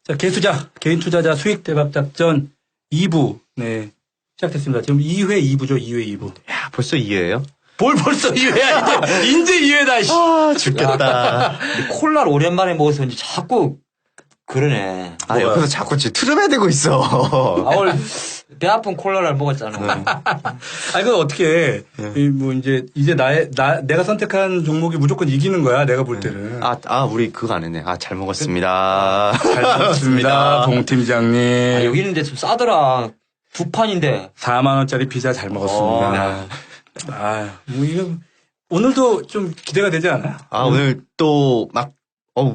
자, 개인 투자자 수익 대박 작전 2부, 네, 시작됐습니다. 지금 2회 2부죠, 2회 2부. 야, 벌써 2회예요? 뭘 벌써 2회야, 이제 2회다, 씨. 아, 죽겠다. 콜라를 오랜만에 먹어서 이제 자꾸 그러네. 아, 옆에서 자꾸 트름해 대고 있어. 아, 오늘 배 아픈 콜라를 먹었잖아. 아니, 그건 어떻게, 뭐, 이제 내가 선택한 종목이 무조건 이기는 거야, 내가 볼 때는. 우리 그거 안 했네. 잘 먹었습니다. 잘 먹었습니다, 봉 팀장님. 여기는 근데 좀 싸더라. 두 판인데. 4만원짜리 피자 잘 먹었습니다. 뭐, 이거, 오늘도 좀 기대가 되지 않아요? 오늘 또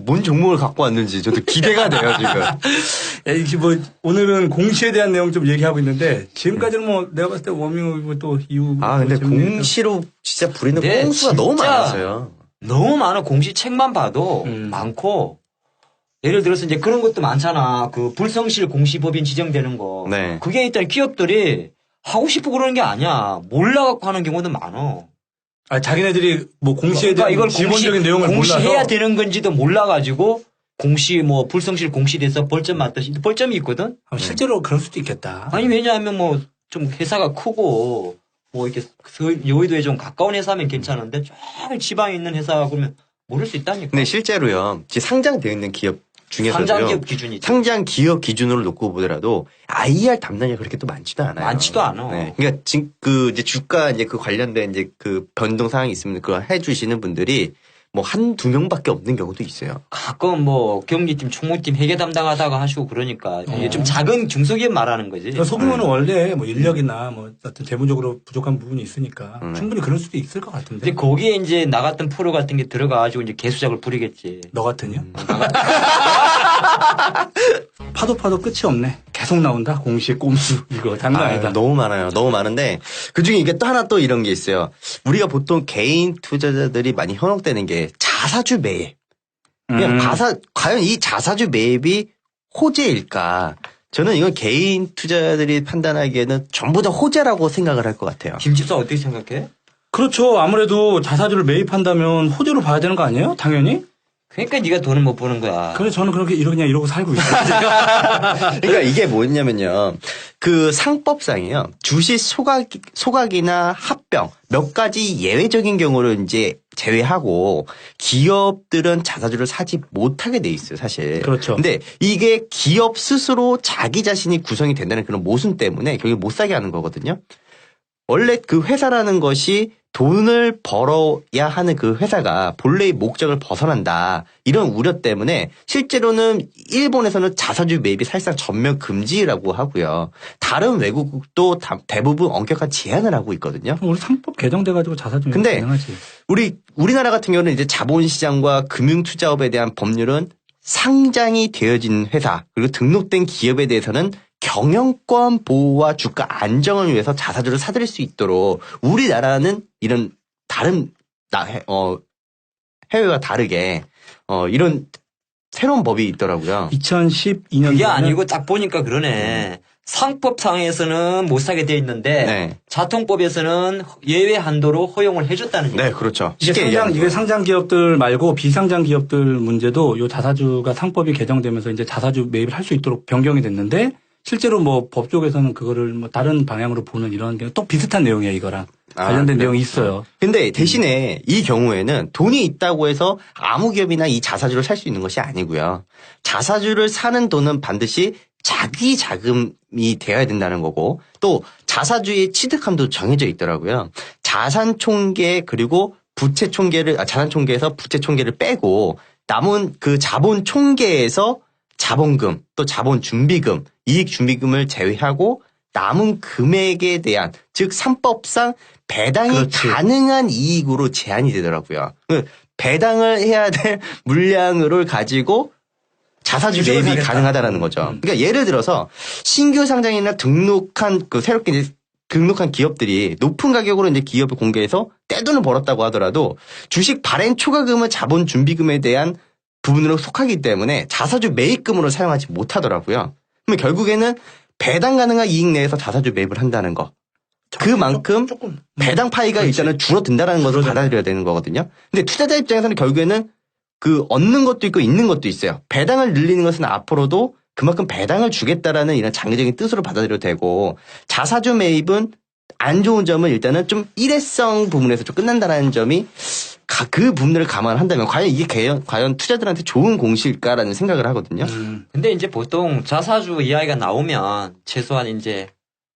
뭔 종목을 갖고 왔는지 저도 기대가 돼요, 지금. 이게 뭐, 오늘은 공시에 대한 내용 좀 얘기하고 있는데, 지금까지는 뭐, 내가 봤을 때 워밍업이고 또 이후. 근데 공시로 진짜 부리는 꼼수가 너무 많았어요. 너무 많아. 공시 책만 봐도 많고. 예를 들어서 이제 그런 것도 많잖아. 그 불성실 공시법인 지정되는 거. 네. 그게 일단 기업들이 하고 싶고 그러는 게 아니야. 몰라갖고 하는 경우도 많어. 자기네들이 뭐 공시에 대한 이걸 기본적인 내용을 몰라서 공시해야 되는 건지도 몰라가지고 불성실 공시돼서 벌점 맞듯이 벌점이 있거든. 실제로 그럴 수도 있겠다. 아니 왜냐하면 뭐 좀 회사가 크고 뭐 이렇게 여의도에 좀 가까운 회사면 괜찮은데 쫙 지방에 있는 회사 그러면 모를 수 있다니까. 근데 실제로요, 상장되어 있는 기업 중에서도요. 상장 기업 기준이죠. 상장 기업 기준으로 놓고 보더라도 IR 담당자가 그렇게 또 많지도 않아요. 많지도 않아. 네. 그러니까 이제 주가 그 관련된 이제 그 변동 상황이 있으면 그걸 해주시는 분들이 뭐 한두 명밖에 없는 경우도 있어요. 가끔 뭐 경기팀, 총무팀 회계 담당하다가 하시고 그러니까 이게 좀 작은 중소기업 말하는 거지. 소규모는 원래 뭐 인력이나 뭐 어떤 재무적으로 부족한 부분이 있으니까 충분히 그럴 수도 있을 것 같은데. 근데 거기에 이제 나 같은 프로 같은 게 들어가가지고 이제 개수작을 부리겠지. 너 같으냐? 파도 끝이 없네. 계속 나온다. 공시의 꼼수. 이거 장난 아니다. 너무 많아요. 너무 많은데 그중에 이게 또 하나 또 이런 게 있어요. 우리가 보통 개인 투자자들이 많이 현혹되는 게 자사주 매입. 그냥 과연 이 자사주 매입이 호재일까? 저는 이건 개인 투자자들이 판단하기에는 전부 다 호재라고 생각을 할 것 같아요. 김집사 어떻게 생각해? 그렇죠. 아무래도 자사주를 매입한다면 호재로 봐야 되는 거 아니에요? 당연히? 그러니까 네가 돈을 못 버는 거야. 그래서 저는 그렇게 그냥 이러고 살고 있어요. 그러니까 이게 뭐냐면요. 그 상법상이요. 주식 소각이나 합병 몇 가지 예외적인 경우를 이제 제외하고 기업들은 자사주를 사지 못하게 돼 있어요, 사실. 그렇죠. 근데 이게 기업 스스로 자기 자신이 구성이 된다는 그런 모순 때문에 결국 못 사게 하는 거거든요. 원래 그 회사라는 것이 돈을 벌어야 하는 그 회사가 본래의 목적을 벗어난다. 이런 우려 때문에 실제로는 일본에서는 자사주 매입이 사실상 전면 금지라고 하고요. 다른 외국도 대부분 엄격한 제한을 하고 있거든요. 우리 상법 개정돼가지고 자사주 매입 근데 가능하지. 우리나라 같은 경우는 이제 자본시장과 금융투자업에 대한 법률은 상장이 되어진 회사 그리고 등록된 기업에 대해서는 경영권 보호와 주가 안정을 위해서 자사주를 사들일 수 있도록 우리나라는 이런 다른 해외와 다르게 이런 새로운 법이 있더라고요. 2012년 그게 아니고 딱 보니까 그러네. 상법상에서는 못 사게 돼 있는데 네. 자통법에서는 예외 한도로 허용을 해줬다는 얘기죠. 네, 그렇죠. 이게 상장 기업들 말고 비상장 기업들 문제도 요 자사주가 상법이 개정되면서 이제 자사주 매입을 할 수 있도록 변경이 됐는데 실제로 뭐 법 쪽에서는 그거를 뭐 다른 방향으로 보는 이런 게 또 비슷한 내용이에요, 이거랑. 관련된 내용이 있어요. 근데 대신에 이 경우에는 돈이 있다고 해서 아무 기업이나 이 자사주를 살 수 있는 것이 아니고요. 자사주를 사는 돈은 반드시 자기 자금이 되어야 된다는 거고 또 자사주의 취득함도 정해져 있더라고요. 자산 총계 그리고 부채 총계를 자산 총계에서 부채 총계를 빼고 남은 그 자본 총계에서 자본금 또 자본 준비금 이익 준비금을 제외하고 남은 금액에 대한 즉 상법상 배당이 그렇지. 가능한 이익으로 제한이 되더라고요. 배당을 해야 될 물량을 가지고 자사주 매입이 하겠다. 가능하다라는 거죠. 그러니까 예를 들어서 신규 상장이나 등록한 새롭게 이제 등록한 기업들이 높은 가격으로 이제 기업을 공개해서 떼돈을 벌었다고 하더라도 주식 발행 초과금은 자본 준비금에 대한 부분으로 속하기 때문에 자사주 매입금으로 사용하지 못하더라고요. 그러면 결국에는 배당 가능한 이익 내에서 자사주 매입을 한다는 거. 그만큼 조금. 배당 파이가 그렇지. 일단은 줄어든다는 것을 받아들여야 되는 거거든요. 근데 투자자 입장에서는 결국에는 그 얻는 것도 있고 있는 것도 있어요. 배당을 늘리는 것은 앞으로도 그만큼 배당을 주겠다라는 이런 장기적인 뜻으로 받아들여도 되고 자사주 매입은 안 좋은 점은 일단은 좀 일회성 부분에서 좀 끝난다는 점이 그 부분들을 감안한다면 과연 이게 과연 투자들한테 좋은 공시일까라는 생각을 하거든요. 근데 이제 보통 자사주 이야기가 나오면 최소한 이제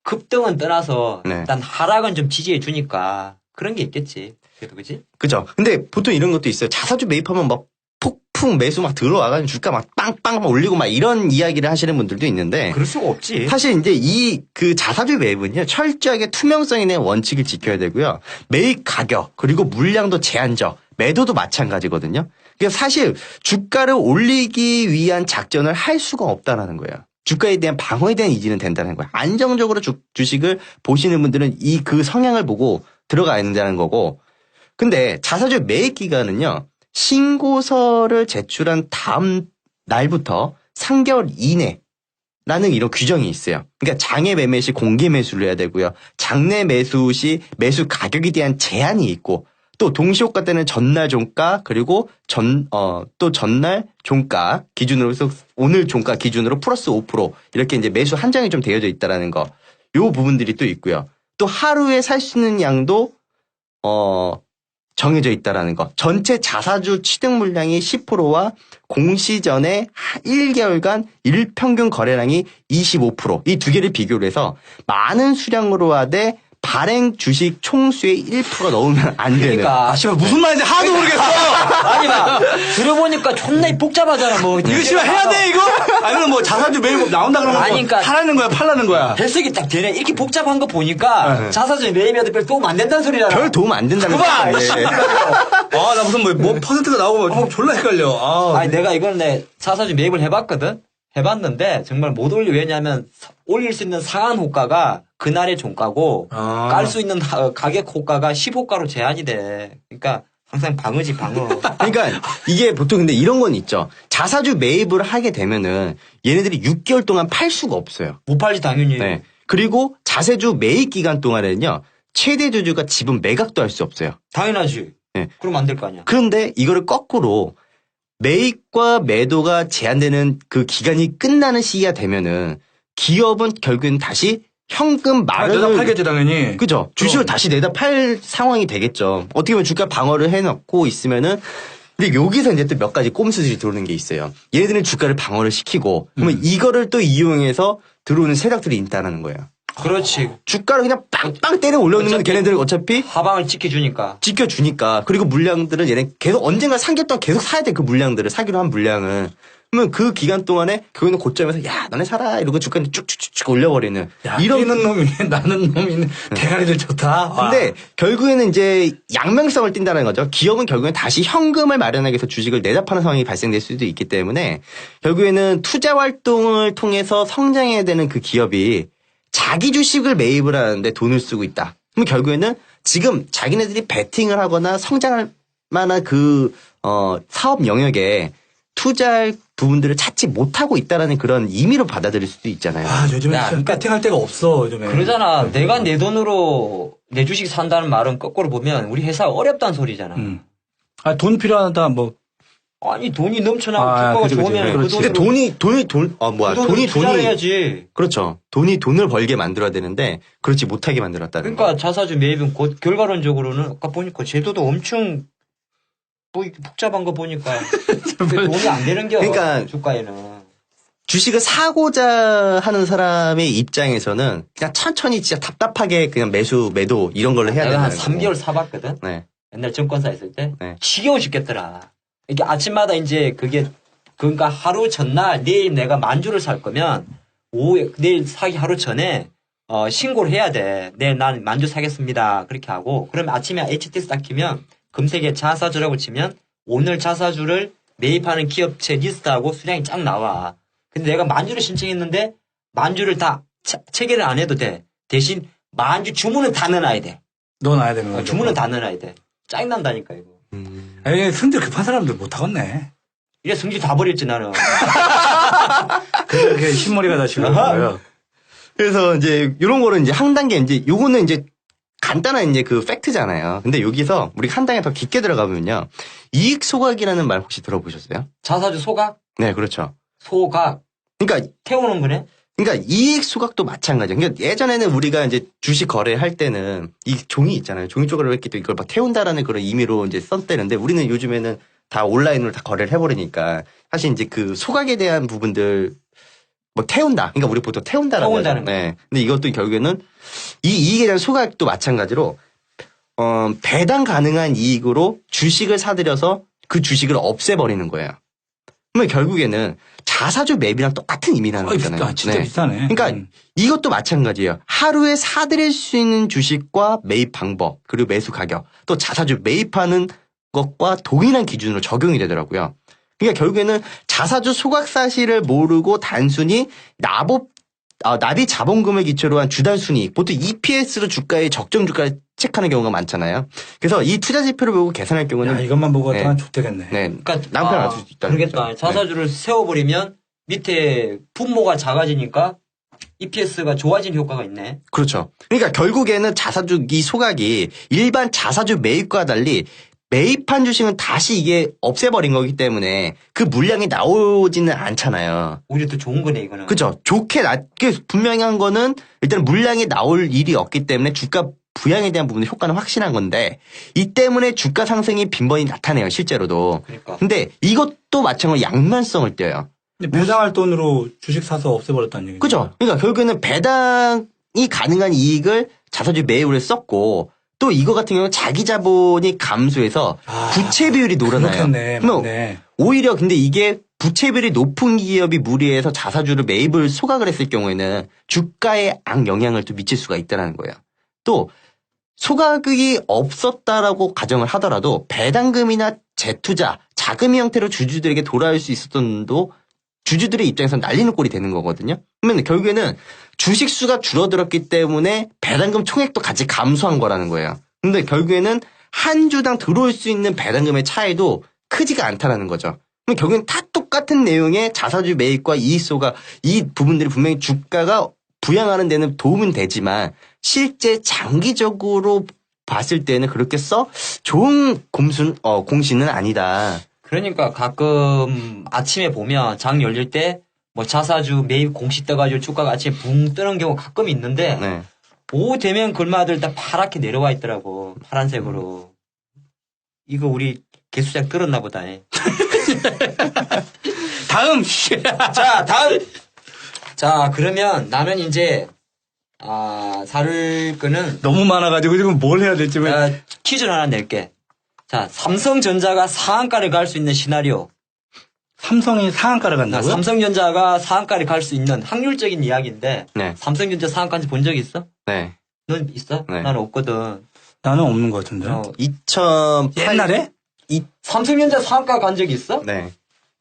급등은 떠나서 네. 일단 하락은 좀 지지해 주니까 그런 게 있겠지. 그래도 그지? 그죠? 근데 보통 이런 것도 있어요. 자사주 매입하면 막 폭풍 매수 막 들어와가지고 주가 막 빵빵 막 올리고 막 이런 이야기를 하시는 분들도 있는데 그럴 수가 없지. 사실 이제 그 자사주 매입은요 철저하게 투명성 있는 원칙을 지켜야 되고요. 매입 가격 그리고 물량도 제한적, 매도도 마찬가지거든요. 그러니까 사실 주가를 올리기 위한 작전을 할 수가 없다라는 거예요. 주가에 대한 방어에 대한 이지는 된다는 거예요. 안정적으로 주식을 보시는 분들은 그 성향을 보고 들어가야 된다는 거고. 근데 자사주 매입 기간은요. 신고서를 제출한 다음 날부터 3개월 이내라는 이런 규정이 있어요. 그러니까 장외 매매 시 공개 매수를 해야 되고요. 장내 매수 시 매수 가격에 대한 제한이 있고 또 동시효과 때는 전날 종가 그리고 또 전날 종가 기준으로 해서 오늘 종가 기준으로 플러스 5% 이렇게 이제 매수 한정이 좀 되어져 있다라는 거. 요 부분들이 또 있고요. 또 하루에 살 수 있는 양도 정해져 있다라는 거. 전체 자사주 취득 물량이 10%와 공시 전에 1개월간 일평균 거래량이 25%. 이 두 개를 비교를 해서 많은 수량으로 하되 발행 주식 총수의 1%가 넘으면 안 되는. 그러니까 씨발 무슨 말인지 하나도 모르겠어. 아니 막 들어보니까 존나 복잡하잖아. 뭐 이거 씨발 해야 돼 이거? 아니면 뭐 자사주 매입 나온다 그러면 아니, 그러니까 하라는 거야 팔라는 거야. 해석이 딱 되네. 이렇게 복잡한 거 보니까 자사주 매입해도 별 도움 안 된다는 소리잖아. 별 도움 안 된다는 그봐! 거예요. 아 나 무슨 뭐 퍼센트가 나오고 막 졸라 헷갈려. 아. 아니 내가 이걸 자사주 매입을 해봤거든. 해봤는데 정말 못 올려. 왜냐하면 올릴 수 있는 상한 호가가 그날의 종가고 아. 깔 수 있는 가격 호가가 10호가로 제한이 돼. 그러니까 항상 방어지 방어. 그러니까 이게 보통 근데 이런 건 있죠. 자사주 매입을 하게 되면은 얘네들이 6개월 동안 팔 수가 없어요. 못 팔지 당연히. 네. 그리고 자사주 매입 기간 동안에는요. 최대 주주가 지분 매각도 할 수 없어요. 당연하지. 네. 그러면 안 될 거 아니야. 그런데 이거를 거꾸로 매입과 매도가 제한되는 그 기간이 끝나는 시기가 되면은 기업은 결국엔 다시 현금 내가 마련을 팔겠지 당연히. 그죠? 주식을 다시 내다 팔 상황이 되겠죠. 어떻게 보면 주가 방어를 해놓고 있으면은 근데 여기서 이제 또 몇 가지 꼼수들이 들어오는 게 있어요. 얘네들은 주가를 방어를 시키고 그러면 이거를 또 이용해서 들어오는 세력들이 있다는 거예요. 그렇지. 주가를 그냥 빵빵 때려 올려놓으면 어차피 걔네들은 어차피 하방을 지켜주니까. 지켜주니까. 그리고 물량들은 얘네 계속 언젠가 3개월 동안 계속 사야 돼. 그 물량들을. 사기로 한 물량은. 그러면 그 기간 동안에 결국에는 고점에서 야 너네 사라 이러고 주가를 쭉쭉쭉 올려버리는. 야, 이런 이런 놈이 나는 놈이 대가리들 좋다. 와. 근데 결국에는 이제 양면성을 띈다는 거죠. 기업은 결국엔 다시 현금을 마련하기 위해서 주식을 내다 파는 상황이 발생될 수도 있기 때문에 결국에는 투자 활동을 통해서 성장해야 되는 그 기업이 자기 주식을 매입을 하는데 돈을 쓰고 있다. 그럼 결국에는 지금 자기네들이 베팅을 하거나 성장할 만한 사업 영역에 투자할 부분들을 찾지 못하고 있다라는 그런 의미로 받아들일 수도 있잖아요. 아 요즘에 야, 진짜 배팅할 데가 없어 요즘에. 그러잖아. 내가 내 돈으로 내 주식 산다는 말은 거꾸로 보면 우리 회사 어렵다는 소리잖아. 돈 필요하다 뭐. 아니 돈이 넘쳐나고 아, 주가가 그치, 그치. 좋으면 그 그렇지. 돈으로 근데 돈이 투자를 해야지. 그렇죠. 돈이 돈을 벌게 만들어야 되는데 그렇지 못하게 만들었다는 거. 그러니까 자사주 매입은 곧 결과론적으로는 아까 보니까 제도도 엄청 뭐 이렇게 복잡한 거 보니까 돈이 안 되는 겨. 그러니까 주가에는. 주식을 사고자 하는 사람의 입장에서는 그냥 천천히 진짜 답답하게 그냥 매도 이런 걸로 해야 내가 한 된다는 3개월 거고. 사봤거든. 네. 옛날 증권사 있을 때 네. 지겨워 죽겠더라. 이게 아침마다 이제 그러니까 하루 전날 내일 내가 만주를 살 거면 오후에 내일 사기 하루 전에 신고를 해야 돼. 내일 난 만주 사겠습니다. 그렇게 하고 그러면 아침에 HTS 딱 키면 검색에 자사주라고 치면 오늘 자사주를 매입하는 기업체 리스트하고 수량이 쫙 나와. 근데 내가 만주를 신청했는데 만주를 다 체계를 안 해도 돼. 대신 만주 주문은 다 넣어놔야 돼. 넣어놔야 되는 거죠. 주문은 다 넣어놔야 돼. 짜증난다니까 이거. 아니 성질 급한 사람들 못 하겠네. 이래 성질 다 버렸지 나는. 그렇게 흰머리가 다 지금 거예요. 그래서 이제 이런 거는 이제 한 단계 이제 요거는 이제 간단한 이제 그 팩트잖아요. 근데 여기서 우리 한 단계 더 깊게 들어가면요. 이익 소각이라는 말 혹시 들어보셨어요? 자사주 소각? 네, 그렇죠. 소각. 그러니까 태우는 거네. 그러니까 이익 수각도 마찬가지예요. 그러니까 예전에는 우리가 이제 주식 거래할 때는 이 종이 있잖아요. 종이 쪽으로 했기 때문에 이걸 막 태운다라는 그런 의미로 이제 썼대는데 우리는 요즘에는 다 온라인으로 다 거래를 해버리니까 사실 이제 그 소각에 대한 부분들 뭐 태운다. 그러니까 우리 보통 태운다라고 태운다는 하잖아요. 네. 근데 이것도 결국에는 이 이익에 대한 소각도 마찬가지로 배당 가능한 이익으로 주식을 사들여서 그 주식을 없애버리는 거예요. 그러면 결국에는 자사주 매입이랑 똑같은 의미라는 거잖아요. 진짜 네. 비싸네. 그러니까 이것도 마찬가지예요. 하루에 사들일 수 있는 주식과 매입 방법 그리고 매수 가격 또 자사주 매입하는 것과 동일한 기준으로 적용이 되더라고요. 그러니까 결국에는 자사주 소각 사실을 모르고 단순히 납입 자본금을 기초로 한 주당 순이익 보통 EPS로 주가의 적정 주가를 체크하는 경우가 많잖아요. 그래서 이 투자 지표를 보고 계산할 경우는 야, 이것만 보고 네. 하면 좋겠네. 네. 그러니까 낭패를 알 수 있다는 그러겠다. 거죠. 자사주를 세워버리면 밑에 분모가 작아지니까 EPS가 좋아진 효과가 있네. 그렇죠. 그러니까 결국에는 자사주 이 소각이 일반 자사주 매입과 달리 매입한 주식은 다시 이게 없애버린 거기 때문에 그 물량이 나오지는 않잖아요. 오히려 더 좋은 거네 이거는. 그죠? 분명한 거는 일단 물량이 나올 일이 없기 때문에 주가 부양에 대한 부분의 효과는 확실한 건데 이 때문에 주가 상승이 빈번히 나타내요 실제로도. 그러니까. 근데 이것도 마찬가지로 양면성을 띄어요. 근데 배당할 돈으로 주식 사서 없애버렸다는 얘기죠. 그죠? 그러니까 결국에는 배당이 가능한 이익을 자사주 매입을 썼고 또 이거 같은 경우는 자기 자본이 감소해서 부채 비율이 늘어나요. 그렇겠네. 그러면 맞네. 오히려 근데 이게 부채 비율이 높은 기업이 무리해서 자사주를 매입을 소각을 했을 경우에는 주가에 악영향을 또 미칠 수가 있다는 거예요. 또 소각이 없었다라고 가정을 하더라도 배당금이나 재투자, 자금 형태로 주주들에게 돌아올 수 있었던 돈도 주주들의 입장에서 날리는 꼴이 되는 거거든요. 그러면 결국에는 주식 수가 줄어들었기 때문에 배당금 총액도 같이 감소한 거라는 거예요. 근데 결국에는 한 주당 들어올 수 있는 배당금의 차이도 크지가 않다라는 거죠. 그럼 결국엔 다 똑같은 내용의 자사주 매입과 이익소가 이 부분들이 분명히 주가가 부양하는 데는 도움은 되지만 실제 장기적으로 봤을 때는 그렇게 좋은 공시는 아니다. 그러니까 가끔 아침에 보면 장 열릴 때 뭐 자사주 매입 공시 떠가지고 주가가 아침에 붕 뜨는 경우 가끔 있는데 네. 오후 되면 글마들 다 파랗게 내려와 있더라고. 파란색으로. 이거 우리 개수작 들었나 보다. 다음. 자, 다음. 자, 그러면 나는 이제 다룰 거는 너무 많아가지고 지금 뭘 해야 될지 퀴즈를 하나 낼게. 자, 삼성전자가 상한가를 갈 수 있는 시나리오. 삼성이 상한가를 간다고요? 삼성전자가 상한가를 갈 수 있는 확률적인 이야기인데 네. 삼성전자 상한가인지 본 적 있어? 네. 넌 있어? 네. 나는 없거든. 나는 없는 것 같은데. 2008 옛날에? 삼성전자 상한가 간 적이 있어? 네.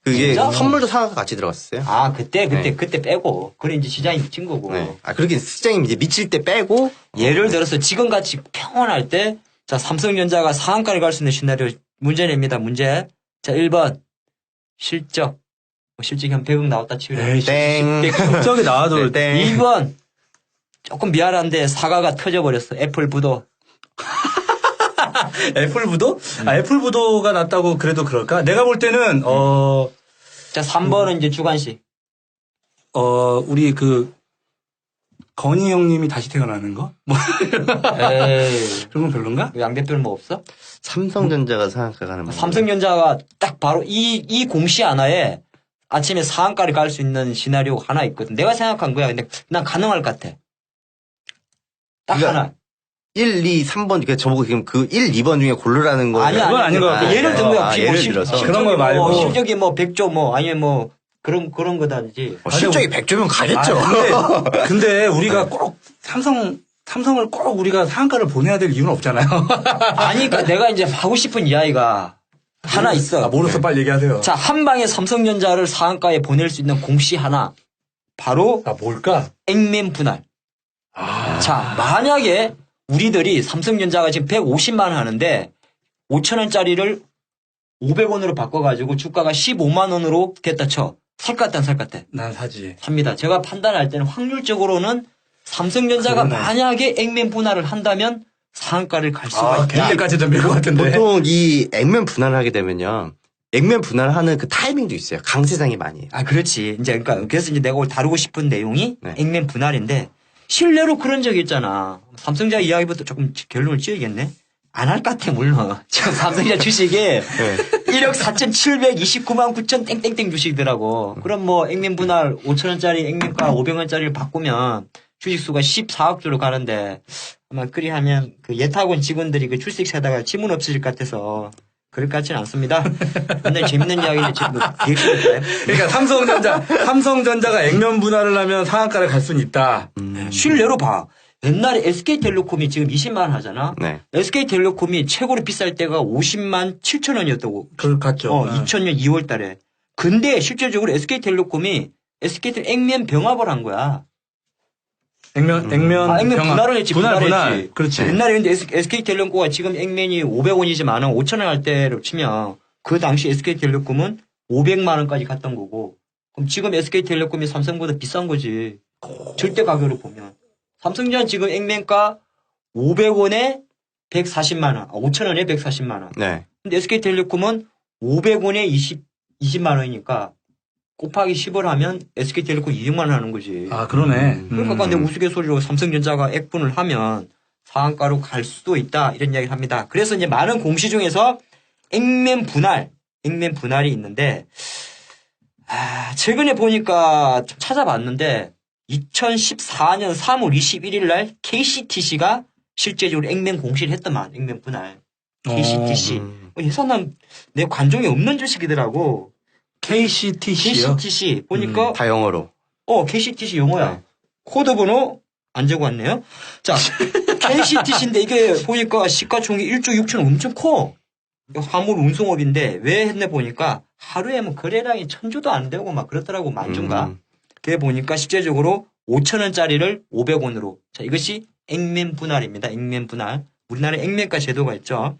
그게 진짜? 선물도 상한가 같이 들어갔어요. 그때 네. 빼고. 그래 이제 시장이 미친 거고. 네. 그렇게 시장이 이제 미칠 때 빼고 예를 들어서 지금같이 평온할 때, 자, 삼성전자가 상한가를 갈 수 있는 시나리오 문제 냅니다, 문제. 자, 1번. 실적. 실적이 한 100억 나왔다 치우려. 에이, 땡. 실적이 나와도 네. 2번. 조금 미안한데 사과가 터져버렸어. 애플 부도. 애플부도? 애플부도가 낫다고 그래도 그럴까? 내가 볼 때는 자, 3번은 이제 주관식. 우리 건희 형님이 다시 태어나는 거? 뭐 에이. 그런 건 별론가? 양 대표는 뭐 없어? 삼성전자가 상한가 가는 방법. 삼성전자가 딱 바로 이 공시 하나에 아침에 상한가를 갈 수 있는 시나리오가 하나 있거든. 내가 생각한 거야. 근데 난 가능할 것 같아. 딱 그러니까 하나. 1, 2, 3번, 그러니까 저보고 지금 1, 2번 중에 고르라는 거예요. 아니야, 그건 아닌 것 같고. 예를 들면 예를 들어서. 그런 거 말고. 실적이 뭐 100조 아니면 그런 거다지. 실적이 100조면 가겠죠. 근데 우리가 꼭 삼성을 꼭 우리가 상한가를 보내야 될 이유는 없잖아요. 아니, 그러니까 내가 이제 하고 싶은 이야기가 하나 있어. 모르서 빨리 얘기하세요. 자, 한 방에 삼성전자를 상한가에 보낼 수 있는 공시 하나. 바로 뭘까? 액면 분할. 자, 만약에 우리들이 삼성전자가 지금 150만 원 하는데 5,000원짜리를 500원으로 바꿔가지고 주가가 15만 원으로 됐다 쳐. 살 것 같다, 안 살 것 같아? 난 사지. 삽니다. 제가 판단할 때는 확률적으로는 삼성전자가 그러네. 만약에 액면 분할을 한다면 상한가를 갈 수가 있다. 될 때까지 덤빌 것 같은데. 보통 이 액면 분할을 하게 되면요. 액면 분할하는 그 타이밍도 있어요. 강세장이 많이 해요. 아, 그렇지. 이제 그러니까 그래서 이제 내가 오늘 다루고 싶은 내용이 네. 액면 분할인데 실례로 그런 적이 있잖아. 삼성전자 이야기부터 조금 결론을 지어야겠네. 안 할 것 같아, 물론. 지금 삼성전자 주식이 네. 1억 4,729만 9천 땡땡땡 주식이더라고. 그럼 뭐 액면 분할 5천원짜리 액면가 500원짜리를 바꾸면 주식수가 14억 주로 가는데 아마 그리 하면 그 예탁원 직원들이 그 출석 세다가 지문 없어질 것 같아서 그럴 것 같지는 않습니다. 근데 재밌는 이야기는 지금 기획실일까요? 그러니까 삼성전자가 액면 분할을 하면 상한가를 갈 수는 있다. 실례로 봐. 옛날에 SK텔레콤이 지금 20만 원 하잖아. 네. SK텔레콤이 최고로 비쌀 때가 50만 7천 원이었다고. 그걸 갔죠. 2000년 2월 달에. 근데 실질적으로 SK텔레콤이 SK텔 액면 병합을 한 거야. 액면 액면 병합. 분할을 했지. 분할. 그렇지. 옛날에 근데 SK텔레콤가 지금 액면이 500원이지만 5천 원 할 때로 치면 그 당시 SK텔레콤은 500만 원까지 갔던 거고. 그럼 지금 SK텔레콤이 삼성보다 비싼 거지. 절대 가격으로 보면. 삼성전자 지금 액면가 500원에 140만 원, 5천 원에 140만 원. 네. 근데 SK텔레콤은 500원에 20만 원이니까 곱하기 10을 하면 SK텔레콤 200만 원 하는 거지. 아, 그러네. 그러니까 내 우스갯소리로 삼성전자가 액분을 하면 상한가로 갈 수도 있다 이런 이야기를 합니다. 그래서 이제 많은 공시 중에서 액면 분할이 있는데 최근에 보니까 좀 찾아봤는데 2014년 3월 21일 날 KCTC가 실제적으로 액면 공시를 했더만 액면 분할. KCTC. 예산은 내 관종이 없는 주식이더라고. KCTC요. KCTC 보니까 다 영어로. KCTC 영어야. 네. 코드 번호 안 적어왔네요. 자, KCTC인데 이게 보니까 시가총액 1조 6천 엄청 커. 화물 운송업인데 왜 했네 보니까 하루에 뭐 거래량이 1000주도 안 되고 막 그렇더라고 만주인가. 그래 보니까 실제적으로 5,000원짜리를 500원으로. 자, 이것이 액면 분할입니다. 액면 분할. 우리나라에 액면가 제도가 있죠.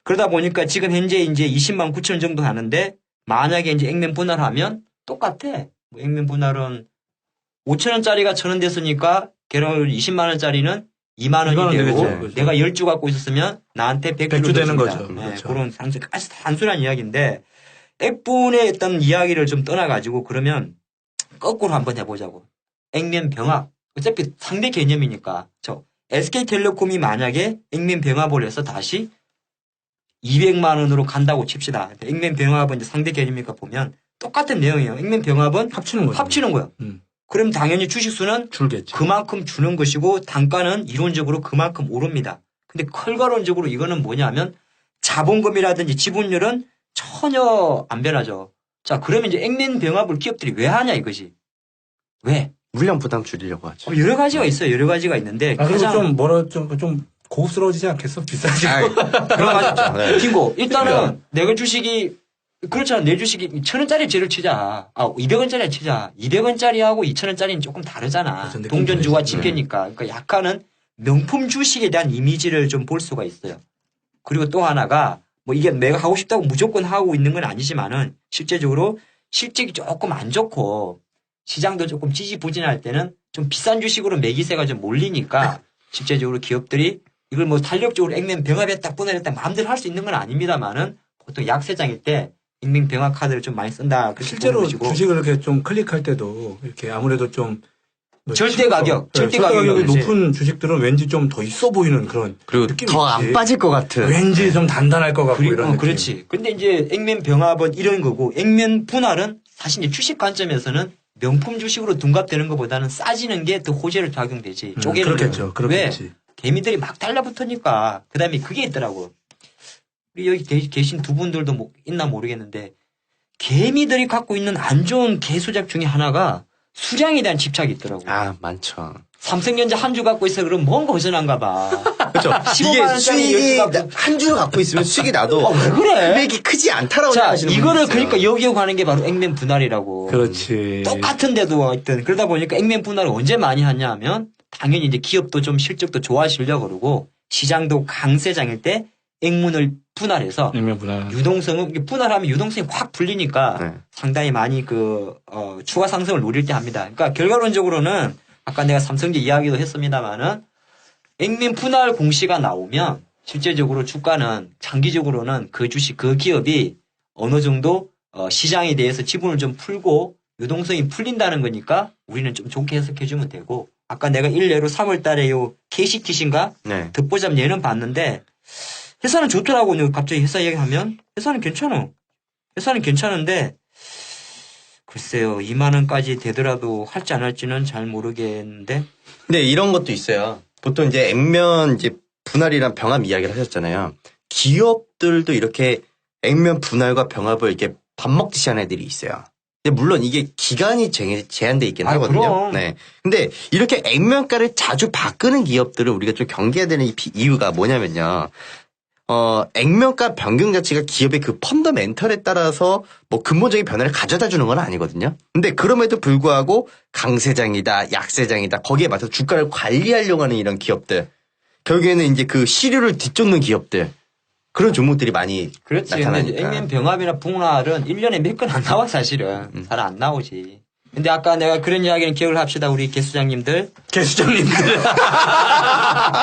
그러다 보니까 지금 현재 이제 20만 9천 원 정도 하는데 만약에 이제 액면 분할하면 똑같아. 뭐 액면 분할은 5,000원짜리가 1,000원 됐으니까 걔는 20만 원짜리는 2만 원이 2만 원 되고 되겠죠. 그렇죠. 내가 10주 갖고 있었으면 나한테 100주 되는 거죠. 네, 그렇죠. 그런 아주 단순한 이야기인데 액분의 어떤 이야기를 좀 떠나가지고 그러면 거꾸로 한번 해보자고. 액면 병합. 어차피 상대 개념이니까. SK텔레콤이 만약에 액면 병합을 해서 다시 200만 원으로 간다고 칩시다. 액면 병합은 이제 상대 개념이니까 보면 똑같은 내용이에요. 액면 병합은 합치는 거죠. 합치는 거야. 그럼 당연히 주식수는 줄겠지. 그만큼 주는 것이고 단가는 이론적으로 그만큼 오릅니다. 근데 결과론적으로 이거는 뭐냐면 자본금이라든지 지분율은 전혀 안 변하죠. 자, 그러면 이제 액면 병합을 기업들이 왜 하냐 이거지. 왜? 물량 부담 줄이려고 하죠. 여러 가지가 있어요. 여러 가지가 있는데. 그리고 좀 고급스러워지지 않겠어? 비싸지고. 그런 가지. 네. 빙고. 일단은 내가 주식이 그렇잖아. 내 주식이 1,000원짜리 제를 치자. 200원짜리 치자. 200원짜리하고 2,000원짜리는 조금 다르잖아. 그렇죠. 동전주가 다르지. 집계니까. 그러니까 약간은 명품 주식에 대한 이미지를 좀 볼 수가 있어요. 그리고 또 하나가 뭐 이게 내가 하고 싶다고 무조건 하고 있는 건 아니지만은 실제적으로 실적이 조금 안 좋고 시장도 조금 지지부진할 때는 좀 비싼 주식으로 매기세가 좀 몰리니까 실제적으로 기업들이 이걸 뭐 탄력적으로 액면 병합했다 분할했다 마음대로 할 수 있는 건 아닙니다만은 보통 약세장일 때 액면 병합 카드를 좀 많이 쓴다. 그렇게 실제로 보는 것이고. 주식을 이렇게 좀 클릭할 때도 이렇게 아무래도 좀 절대 가격이 절대 가격이 높은 주식들은 왠지 좀 더 있어 보이는 그런 그리고 느낌이 더 안 있지. 빠질 것 같은. 왠지 좀 단단할 것 같고 이런 느낌. 그렇지. 근데 이제 액면 병합은 이런 거고 액면 분할은 사실 이제 주식 관점에서는 명품 주식으로 둔갑되는 것보다는 싸지는 게 더 호재를 작용되지. 쪼개는 그렇겠죠. 거는. 그렇겠지. 왜? 개미들이 막 달라붙으니까. 그 다음에 그게 있더라고. 우리 여기 계신 두 분들도 뭐 있나 모르겠는데 개미들이 갖고 있는 안 좋은 개수작 중에 하나가 수량에 대한 집착이 있더라고. 많죠. 삼성전자 한 주 갖고 있어 그럼 뭔가 허전한가 봐. 그렇죠. 15만 이게 원짜리 수익이 갖고. 한 주 갖고 있으면 수익이 나도 왜 그래? 금액이 크지 않다라고 자, 생각하시는 이거를 분이 있어요. 그러니까 여기에 관한 게 바로 액면 분할이라고. 그렇지. 똑같은데도 하여튼 그러다 보니까 액면 분할을 언제 많이 하냐 하면 당연히 이제 기업도 좀 실적도 좋아지려고 그러고 시장도 강세장일 때 액면을 분할해서 액면 분할. 유동성은 이게 분할하면 유동성이 확 풀리니까 네. 상당히 많이 추가 상승을 노릴 때 합니다. 그러니까 결과론적으로는 아까 내가 삼성제 이야기도 했습니다만은 액면 분할 공시가 나오면 실제적으로 주가는 장기적으로는 그 주식 그 기업이 어느 정도 시장에 대해서 지분을 좀 풀고 유동성이 풀린다는 거니까 우리는 좀 좋게 해석해주면 되고 아까 내가 일례로 3월 달에 요 KCT신가 네. 듣보잡 예는 봤는데 회사는 좋더라고. 갑자기 회사 얘기하면 회사는 괜찮아. 회사는 괜찮은데 글쎄요 2만 원까지 되더라도 할지 안 할지는 잘 모르겠는데 근데 이런 것도 있어요. 보통 이제 액면 이제 분할이랑 병합 이야기를 하셨잖아요. 기업들도 이렇게 액면 분할과 병합을 이렇게 밥 먹듯이 하는 애들이 있어요. 근데 물론 이게 기간이 제한돼 있긴 하거든요. 그럼. 네. 근데 이렇게 액면가를 자주 바꾸는 기업들을 우리가 좀 경계해야 되는 이유가 뭐냐면요. 액면가 변경 자체가 기업의 그 펀더멘털에 따라서 뭐 근본적인 변화를 가져다 주는 건 아니거든요. 근데 그럼에도 불구하고 강세장이다, 약세장이다, 거기에 맞춰서 주가를 관리하려고 하는 이런 기업들. 결국에는 이제 그 시류를 뒤쫓는 기업들. 그런 종목들이 많이 그렇지. 근데 나타나니까. 액면 병합이나 분할은 1년에 몇 건 안 나와 사실은. 잘 안 나오지. 근데 아까 내가 그런 이야기는 기억을 합시다. 우리 개수장님들. 개수장님들.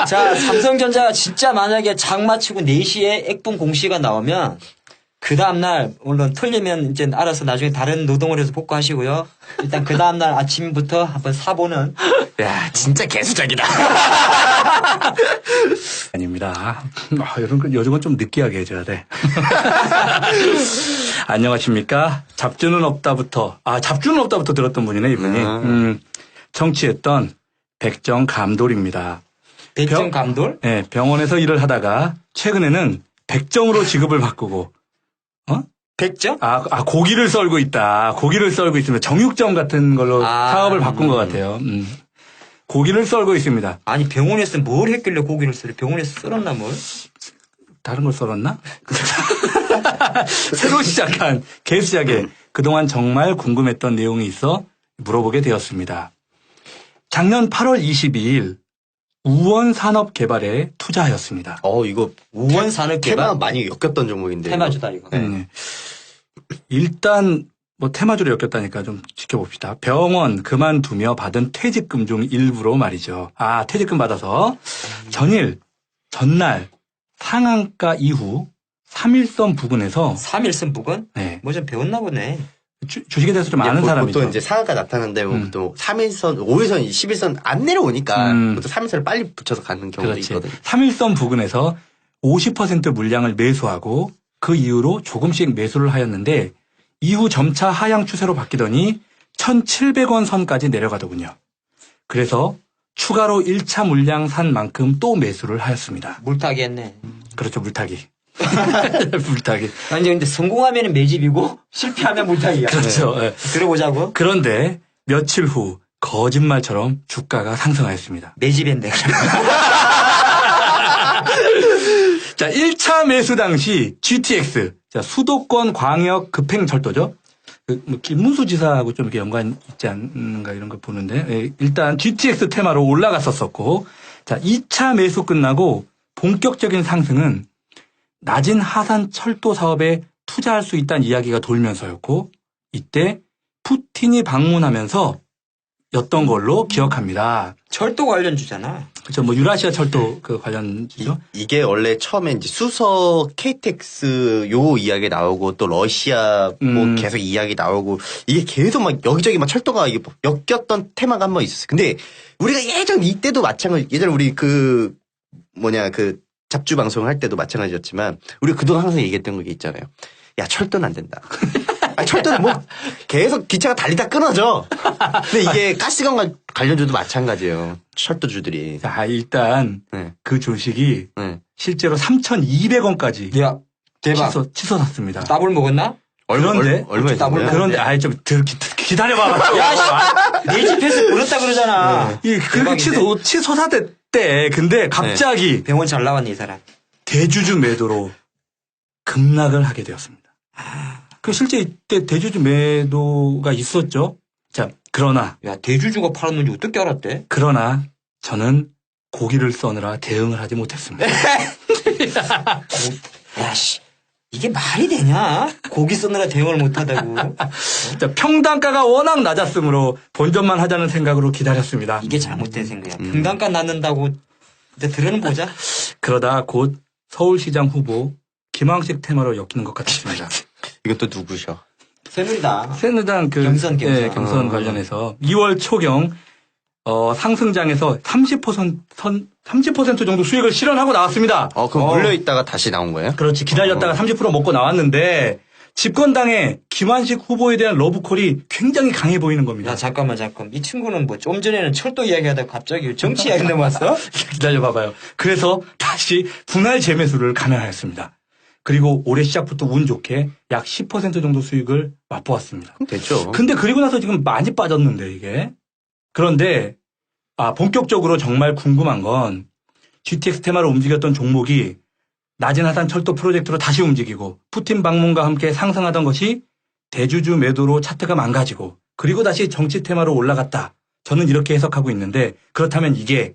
자, 삼성전자가 진짜 만약에 장 마치고 4시에 액분 공시가 나오면 그 다음날 물론 틀리면 이제 알아서 나중에 다른 노동을 해서 복구하시고요. 일단 그 다음날 아침부터 한번 사보는 야, 진짜 개수작이다. 아닙니다. 요즘은 좀 느끼하게 해줘야 돼. 안녕하십니까. 잡주는 없다부터 들었던 분이네, 이분이. 청취했던 백정감돌입니다. 백정 감돌? 네, 병원에서 일을 하다가 최근에는 백정으로 직업을 바꾸고, 백정? 고기를 썰고 있다. 고기를 썰고 있으면 정육점 같은 걸로 아, 사업을 바꾼 것 같아요. 고기를 썰고 있습니다. 아니 병원에서 뭘 했길래 고기를 썰어? 병원에서 썰었나 뭘? 다른 걸 썰었나? 새로 시작한 개수작에 그동안 정말 궁금했던 내용이 있어 물어보게 되었습니다. 작년 8월 22일 우원산업개발에 투자하였습니다. 이거 우원산업개발? 테마 많이 엮였던 종목인데. 테마주다 이거. 일단 테마주로 엮였다니까 좀 지켜봅시다. 병원 그만두며 받은 퇴직금 중 일부로 말이죠. 퇴직금 받아서 전날 상한가 이후 3일선 부근에서 3일선 부근? 네. 뭐 좀 배웠나 보네. 주식에 대해서 좀 아는 사람이죠. 보통 이제 상한가 나타나는데 또 3일선, 5일선, 10일선 안 내려오니까 보통 3일선을 빨리 붙여서 가는 경우도 그렇지. 있거든요. 3일선 부근에서 50% 물량을 매수하고 그 이후로 조금씩 매수를 하였는데 이후 점차 하향 추세로 바뀌더니 1,700원 선까지 내려가더군요. 그래서 추가로 1차 물량 산 만큼 또 매수를 하였습니다. 물타기 했네. 그렇죠. 물타기. 물타기. 아니 근데 성공하면 매집이고 실패하면 물타기야. 그렇죠. 네. 들어보자고. 그런데 며칠 후 거짓말처럼 주가가 상승하였습니다. 매집했네. 자, 1차 매수 당시 GTX, 자, 수도권 광역 급행철도죠. 김문수 지사하고 좀 이렇게 연관 있지 않는가 이런 거 보는데, 일단 GTX 테마로 올라갔었고, 자, 2차 매수 끝나고 본격적인 상승은 낮은 하산 철도 사업에 투자할 수 있다는 이야기가 돌면서였고, 이때 푸틴이 방문하면서 였던 걸로 기억합니다. 철도 관련주잖아. 그렇죠. 뭐 유라시아 철도 그 관련주죠. 이게 원래 처음에 이제 수서 KTX 요 이야기 나오고 또 러시아 뭐 계속 이야기 나오고 이게 계속 막 여기저기 막 철도가 이게 엮였던 테마가 한 번 있었어요. 근데 우리가 예전 이때도 마찬가지 예전에 우리 그 잡주 방송을 할 때도 마찬가지였지만 우리가 그동안 항상 얘기했던 게 있잖아요. 야, 철도는 안 된다. 철도는 뭐 계속 기차가 달리다 끊어져. 근데 이게 가스관 관련주도 마찬가지예요. 철도주들이. 자, 일단 그 주식이 실제로 3,200원까지 야, 대박. 치솟았습니다. 따블 먹었나? 그런데 얼마였어요? 그런데 좀 기다려봐. 야, 내 집에서 버렸다 그러잖아. 그렇게 치솟았대. 근데 갑자기 병원 잘 나왔네 이 사람. 대주주 매도로 급락을 하게 되었습니다. 그 실제 이때 대주주 매도가 있었죠. 자, 그러나 대주주가 팔았는지 어떻게 알았대? 그러나 저는 고기를 써느라 대응을 하지 못했습니다. 야, 씨. 이게 말이 되냐? 고기 쓰느라 대응을 못하다고. 자, 평단가가 워낙 낮았으므로 본전만 하자는 생각으로 기다렸습니다. 이게 잘못된 생각이야. 평단가 낳는다고 이제 들어는 보자. 그러다 곧 서울시장 후보 김황식 테마로 엮이는 것 같습니다. 이건 또 누구셔? 새누리당. 새누리당 경선. 네, 경선 관련해서 2월 초경 상승장에서 30% 정도 수익을 실현하고 나왔습니다. 그럼 물려있다가 다시 나온 거예요? 그렇지. 기다렸다가 30% 먹고 나왔는데 집권당의 김한식 후보에 대한 러브콜이 굉장히 강해 보이는 겁니다. 야, 잠깐만. 이 친구는 뭐 좀 전에는 철도 이야기하다가 갑자기 정치 이야기 넘어왔어? 기다려봐봐요. 그래서 다시 분할 재매수를 감행하였습니다. 그리고 올해 시작부터 운 좋게 약 10% 정도 수익을 맛보았습니다. 그럼 됐죠. 근데 그리고 나서 지금 많이 빠졌는데 이게. 그런데 본격적으로 정말 궁금한 건 GTX 테마로 움직였던 종목이 낮은 하단 철도 프로젝트로 다시 움직이고 푸틴 방문과 함께 상승하던 것이 대주주 매도로 차트가 망가지고 그리고 다시 정치 테마로 올라갔다. 저는 이렇게 해석하고 있는데 그렇다면 이게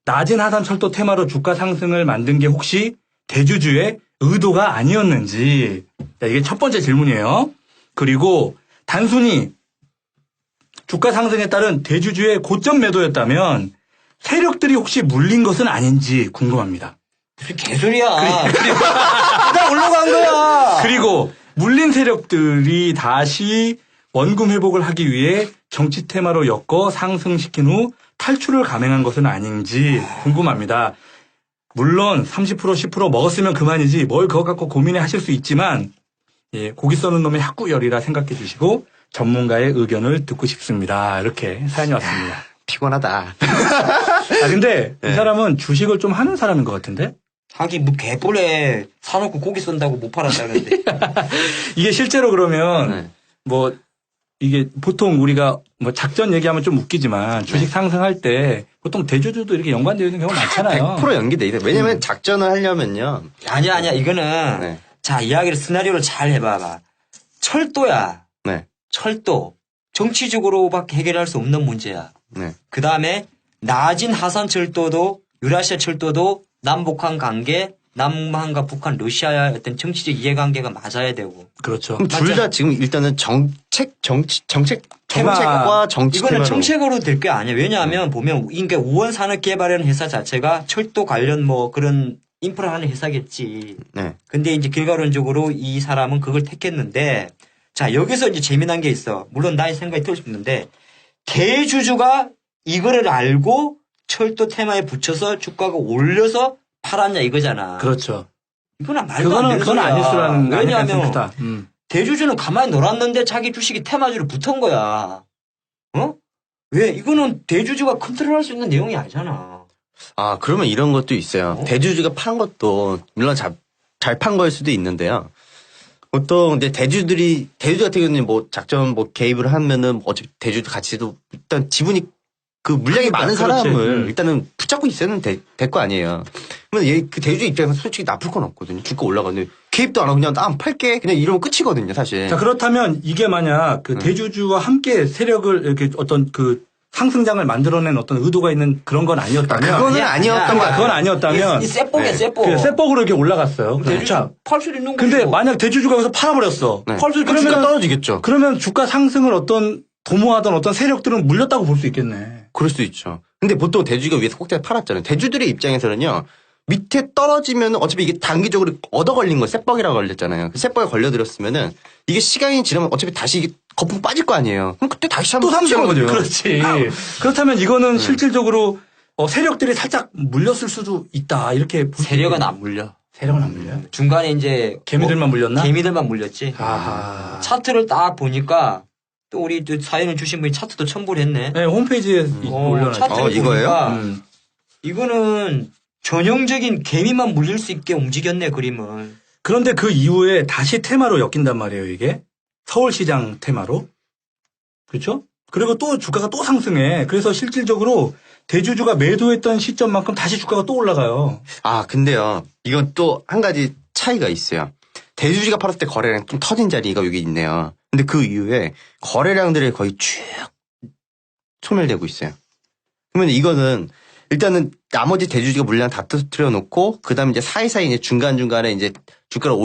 낮은 하단 철도 테마로 주가 상승을 만든 게 혹시 대주주의 의도가 아니었는지. 자, 이게 첫 번째 질문이에요. 그리고 단순히 주가 상승에 따른 대주주의 고점 매도였다면 세력들이 혹시 물린 것은 아닌지 궁금합니다. 무슨 개소리야. 나 올라간 거야. 그리고 물린 세력들이 다시 원금 회복을 하기 위해 정치 테마로 엮어 상승시킨 후 탈출을 감행한 것은 아닌지 궁금합니다. 물론 30% 10% 먹었으면 그만이지 뭘 그거 갖고 고민해 하실 수 있지만 고기 써는 놈의 학구열이라 생각해 주시고 전문가의 의견을 듣고 싶습니다. 이렇게 사연이 왔습니다. 피곤하다. 근데 이 사람은 주식을 좀 하는 사람인 것 같은데? 하긴 뭐 개뿔에 사놓고 고기 쏜다고 못 팔았다는데. 이게 실제로 그러면 네. 뭐 이게 보통 우리가 뭐 작전 얘기하면 좀 웃기지만 주식 상승할 때 보통 대주주도 이렇게 연관되어 있는 경우가 많잖아요. 100% 연계돼 있어요. 왜냐면 작전을 하려면요. 아니야. 이거는 네. 자, 이야기를 스나리오를 잘 해봐봐. 철도야. 네. 철도. 정치적으로밖에 해결할 수 없는 문제야. 네. 그 다음에 낮은 하산 철도도 유라시아 철도도 남북한 관계, 남한과 북한, 러시아의 어떤 정치적 이해관계가 맞아야 되고. 그렇죠. 그럼 둘 다 지금 일단은 정책과 정치 이거는 테마로. 정책으로 될 게 아니야. 왜냐하면 보면 이게 우원산업개발이라는 회사 자체가 철도 관련 뭐 그런 인프라 하는 회사겠지. 네. 근데 이제 결과론적으로 이 사람은 그걸 택했는데 자, 여기서 이제 재미난 게 있어. 물론 나의 생각이 틀릴 수 있는데 대주주가 이거를 알고 철도 테마에 붙여서 주가가 올려서 팔았냐 이거잖아. 그렇죠. 이거는 말도 안 되는 그건 소리야. 아닐 수라는 왜냐하면 크다. 대주주는 가만히 놀았는데 자기 주식이 테마주로 붙은 거야. 왜? 이거는 대주주가 컨트롤할 수 있는 내용이 아니잖아. 그러면 이런 것도 있어요. 대주주가 판 것도 물론 잘 판 거일 수도 있는데요. 보통 이제 대주 같은 경우는 뭐 작전 뭐 개입을 하면은 어차피 대주 가치도 일단 지분이 그 물량이 많은 그렇지. 사람을 일단은 붙잡고 있어야 될 거 아니에요. 그러면 그 대주 입장에서 솔직히 나쁠 건 없거든요. 주가 올라가는데 개입도 안 하고 그냥 나 안 팔게 그냥 이러면 끝이거든요, 사실. 자, 그렇다면 이게 만약 그 대주주와 함께 세력을 이렇게 어떤 그 상승장을 만들어낸 어떤 의도가 있는 그런 건 아니었다면. 그거는 아니었던 거야. 그건 아니었다면. 이 쎄뻑이야, 쎄뻑. 그 쎄뻑으로 이렇게 올라갔어요. 자, 팔 수 있는 근데 거지. 만약 대주주가 여기서 팔아버렸어. 네. 팔 수 있는 주가 거지. 떨어지겠죠. 그러면 주가 상승을 어떤 도모하던 어떤 세력들은 물렸다고 볼 수 있겠네. 그럴 수도 있죠. 근데 보통 대주가 위에서 꼭대기 팔았잖아요. 대주들의 입장에서는요. 밑에 떨어지면 어차피 이게 단기적으로 얻어 걸린 거 쇠뻑이라고 걸렸잖아요. 그 쇠뻑에 걸려들었으면은 이게 시간이 지나면 어차피 다시 이게 거품 빠질 거 아니에요. 그럼 그때 다시 또 상승하는 거죠. 거죠. 그렇지. 그렇다면 이거는 실질적으로 세력들이 살짝 물렸을 수도 있다. 이렇게 볼 수 세력은 있겠네. 안 물려. 세력은 안 물려요? 중간에 이제 개미들만 물렸나? 개미들만 물렸지. 아하. 차트를 딱 보니까 또 우리 또 사연을 주신 분이 차트도 첨부를 했네. 네, 홈페이지에 올려놨죠. 차트를 이거예요? 보니까 이거는 전형적인 개미만 물릴 수 있게 움직였네, 그림을. 그런데 그 이후에 다시 테마로 엮인단 말이에요, 이게. 서울시장 테마로. 그렇죠? 그리고 또 주가가 또 상승해. 그래서 실질적으로 대주주가 매도했던 시점만큼 다시 주가가 또 올라가요. 근데요. 이건 또 한 가지 차이가 있어요. 대주주가 팔았을 때 거래량 좀 터진 자리가 여기 있네요. 근데 그 이후에 거래량들이 거의 쭉 소멸되고 있어요. 그러면 이거는 일단은 나머지 대주주가 물량 다 터뜨려 놓고 그다음에 이제 사이사이 이제 중간중간에 이제 주가를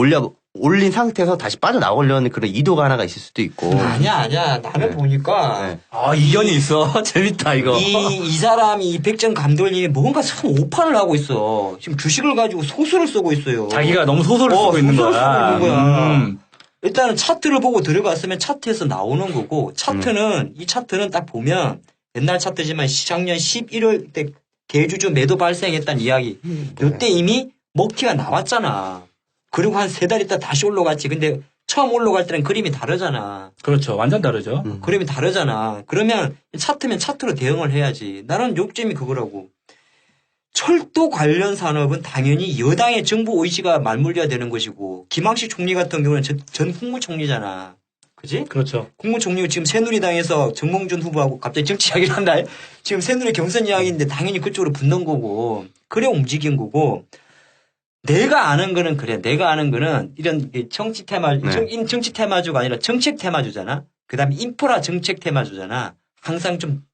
올린 상태에서 다시 빠져나오려는 그런 이도가 하나가 있을 수도 있고. 아니야. 나는 보니까 네. 이견이 있어. 재밌다, 이거. 이 사람이 이 백정 감독님이 뭔가 참 오판을 하고 있어. 지금 주식을 가지고 소설을 쓰고 있어요. 자기가 너무 소설을 쓰고 있는 소설을 거야. 쓰고 있는 거야. 일단은 차트를 보고 들어갔으면 차트에서 나오는 거고 이 차트는 딱 보면 옛날 차트지만 작년 11월 때 대주주 매도 발생했다는 이야기. 이때 이미 먹튀가 나왔잖아. 그리고 한 3달 있다 다시 올라갔지. 근데 처음 올라갈 때는 그림이 다르잖아. 그렇죠. 완전 다르죠. 그림이 다르잖아. 그러면 차트면 차트로 대응을 해야지. 나는 욕점이 그거라고. 철도 관련 산업은 당연히 여당의 정부 의지가 맞물려야 되는 것이고 김황식 총리 같은 경우는 전 국무총리잖아. 그지? 그렇죠. 국무총리가 지금 새누리당에서 정몽준 후보하고 갑자기 정치 이야기를 한다. 지금 새누리 경선 이야기인데 당연히 그쪽으로 붙는 거고 그래 움직인 거고 내가 아는 거는 그래. 내가 아는 거는 이런 정치 테마, 정치 테마주가 아니라 정책 테마주잖아. 그 다음에 인프라 정책 테마주잖아. 항상 좀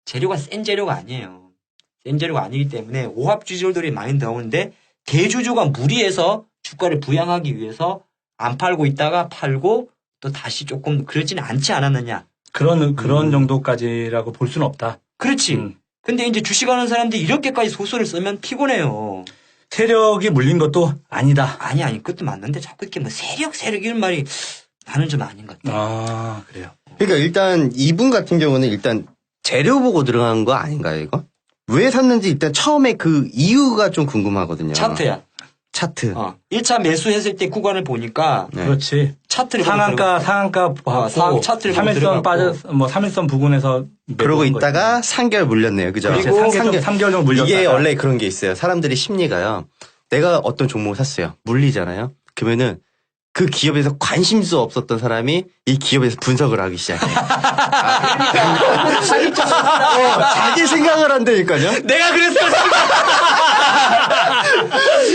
재료가 센 재료가 아니에요. 센 재료가 아니기 때문에 오합지졸들이 많이 나오는데 대주주가 무리해서 주가를 부양하기 위해서 안 팔고 있다가 팔고 또 다시 조금 그러지는 않지 않았느냐. 그런 정도까지라고 볼 수는 없다. 그렇지. 근데 이제 주식하는 사람들이 이렇게까지 소설을 쓰면 피곤해요. 세력이 물린 것도 아니다. 아니, 그것도 맞는데 자꾸 이렇게 뭐 세력 이런 말이 나는 좀 아닌 것 같아. 아, 그래요. 그러니까 일단 이분 같은 경우는 일단 재료 보고 들어간 거 아닌가요, 이거? 왜 샀는지 일단 처음에 그 이유가 좀 궁금하거든요. 차트야. 차트. 1차 매수했을 때 구간을 보니까 네. 그렇지. 차트를 상한가 봤고 차트를 3일선 부근에서 그러고 있다가 3개월 물렸네요. 그죠? 그리고 3개월 정도 물렸다가 이게 원래 그런 게 있어요. 사람들이 심리가요. 내가 어떤 종목을 샀어요. 물리잖아요. 그러면은 그 기업에서 관심도 없었던 사람이 이 기업에서 분석을 하기 시작해요. 자기 생각을 한다니까요. 내가 그랬어.